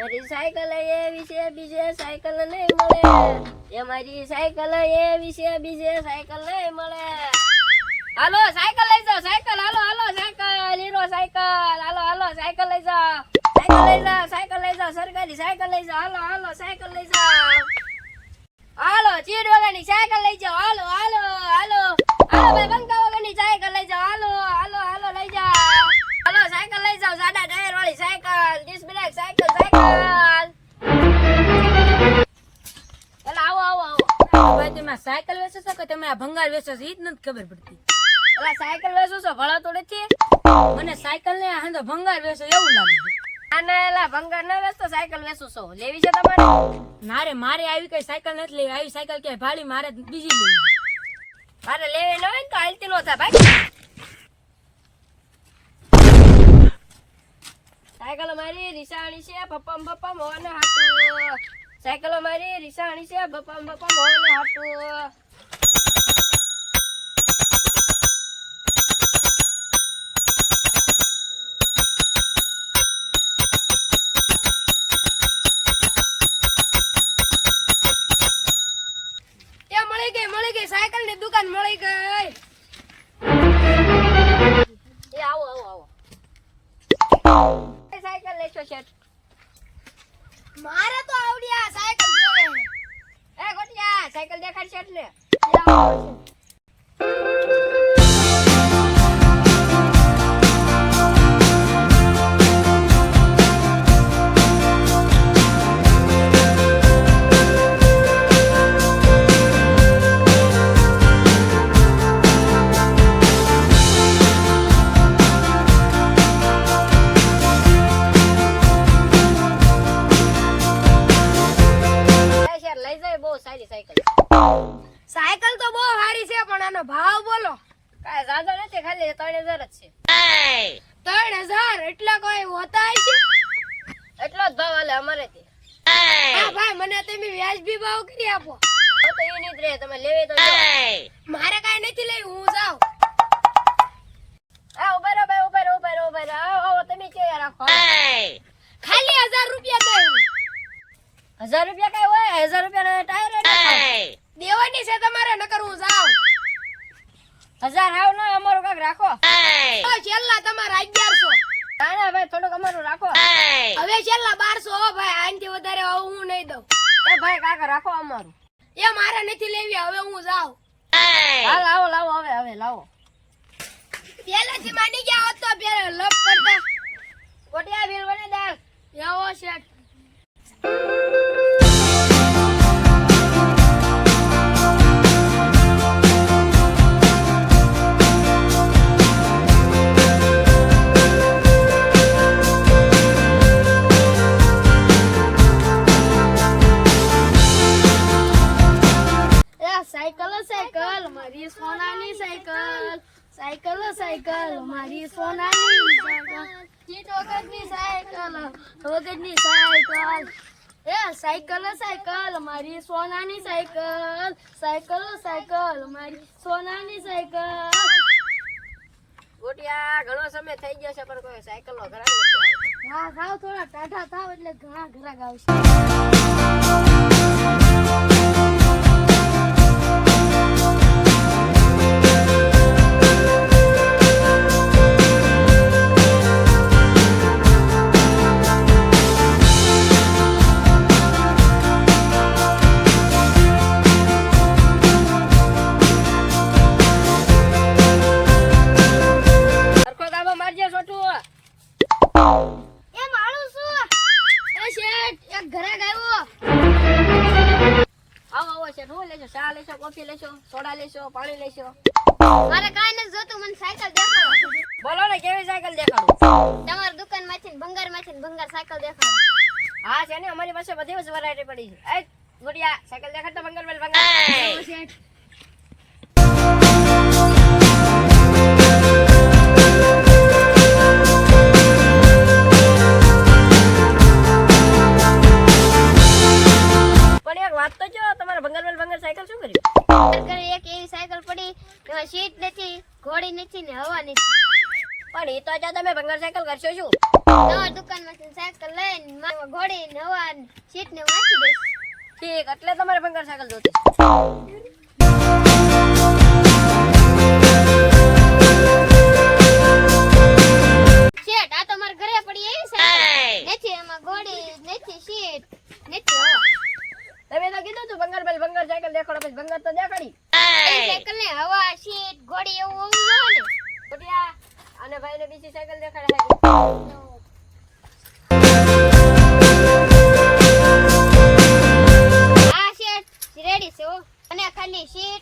મારી સાયકલ એવી છે બીજે સાયકલ નહીં મળે. એ મારી સાયકલ એવી છે બીજે સાયકલ નહીં મળે. હાલો સાયકલ લઈ જાઓ સાયકલ. હાલો હાલો સાયકલ હીરો સાયકલ. હાલો હાલો સાયકલ લઈ જાઓ. સાયકલ લઈ જાઓ સાયકલ લઈ જાઓ સરકારી સાયકલ લઈ જાઓ. હાલો હાલો સાયકલ લઈ જાઓ. હાલો ચીડ વગરની સાયકલ લઈ જાઓ. હાલો હાલો હાલો હાલો ભાઈ બંકા વગરની સાયકલ લઈ જાઓ. હાલો હાલો હાલો લઈ જાઓ. હાલો સાયકલ લઈ જાઓ સાડા ટાયર વાળી cycle disc brake cycle cycle. એલા આવો આવો આવો. ભાઈ તમે સાયકલ વેચો છો કે તમે આ ભંગાર વેચો છો ઈ જ નથી ખબર પડતી. એલા સાયકલ વેચો છો ભળો તો નથી. મને સાયકલ ને હાંધો ભંગાર વેચો એવું લાગે છે. આને એલા ભંગાર ન વેચતો સાયકલ વેચું છો. લેવી છે તમારે? મારે મારે આવી કઈ સાયકલ નથી લેવી. આવી સાયકલ ક્યાંય ભાડી મારે બીજી લેવી. મારે લેવી ન હોય ને તો હાલતી નો થાય ભાઈ. સાયકલ મારી રીસાણી છે પપ્પા પપ્પા મોને હાટું. સાયકલ મારી રીસાણી છે પપ્પા પપ્પા મોને હાટું. મળી ગઈ સાયકલ ની દુકાન મળી ગઈ. એ આવો આવો આવો. સાયકલ લેશો શેઠ? મારે તો આવડિયા સાયકલ જોવે. એ ગોટિયા સાયકલ દેખાડ શેઠ ને. સાયકલ તો બહુ સારી છે પણ આનો ભાવ બોલો. કાંઈ જાજો નથી ખાલી 3000 જ છે. 3000 એટલે કોઈ હોતા છે? એટલો જ ભાવ હાલે અમારે થી. હા ભાઈ મને તમે વ્યાજબી ભાવ કરી આપો. તો એ નહીં જ રહે તમે લેવી તો લ્યો. મારે કાઈ નથી લેવું હું જાઉં. આ ઉભા રહો ભાઈ ઉભા રહો ઉભા રહો ઉભા રહો. આવો તમે કે રાખો. ખાલી 1000 રૂપિયા દે. 1000 રૂપિયા કાંઈ હોય? 1000 રૂપિયા ટાયર દેવાની છે તમારે નકર હું જાઉં. 1000 હાવ ના અમારું કાંઈક રાખો. તો છેલ્લા તમારા 1100. ના ના ભાઈ થોડુંક અમારું રાખો. હવે છેલ્લા 1200 હો ભાઈ. આનથી વધારે હું નહીં દઉં. એ ભાઈ કાંઈક રાખો અમારું. એ મારે નથી લેવી હવે હું જાઉં. હા લાવો લાવો હવે હવે લાવો. પહેલેથી માની ગયા હોત તો પેલા લપ કરતા. ગોટિયા બિલ બને દાલ. આવો શેઠ. સાયકલ મારી સોનાની સાયકલ. સાયકલ સાયકલ મારી સોનાની સાયકલ. ચીટ વગરની સાયકલ વગરની સાયકલ. એ સાયકલ સાયકલ મારી સોનાની સાયકલ. સાયકલ સાયકલ મારી સોનાની સાયકલ. ગોટિયા ઘણો સમય થઈ ગયો છે પણ કોઈ સાયકલ નો ઘરાક નથી આવ્યો. હા થાવ થોડા ટાઢા થાવ એટલે ઘણા ઘરાક આવશે. ચા લેશો કોફી લેશો સોડા લેશો પાણી લેશો? મારે કાઈ નથી જોતું મને સાયકલ દેખાડો. બોલો ને કેવી સાયકલ દેખાડું? તમારી દુકાનમાંથી ભંગાર સાયકલ દેખાડો. હા છે ને અમારી પાસે બધી જ વેરાયટી પડી છે. એ ગોટિયા સાયકલ દેખાડ તો ભંગાર. વાત તો જો તમારે ભંગાર સાયકલ શું કર્યું? એક એવી સાયકલ પડી એમાં સીટ નથી, ઘોડી નથી ને હવા નથી. પણ એ તો તમે ભંગાર સાયકલ કરશો શું? તમારી દુકાનમાંથી સાયકલ લઈ લઈને મારા ઘોડી નવા સીટ ને વાંચી દઈશ. ઠીક, એટલે તમારે ભંગાર સાયકલ જોતી છે. શેઠ, આ તો મારા ઘરે પડી એવી સાયકલ. નથી એમાં ઘોડી, નથી સીટ, નથી હવા. તમે તો કીધું તું ભંગાર સાયકલ દેખાડો, પછી ભંગાર તો દેખાડી. એ સાયકલ ને હવા, સીટ, ઘોડી એવું હોવું જોઈએ ને. ખોટિયા, અને ભાઈને બીજી સાયકલ દેખાડે છે. આ શેઠ રેડી છે હો. અને ખાલી સીટ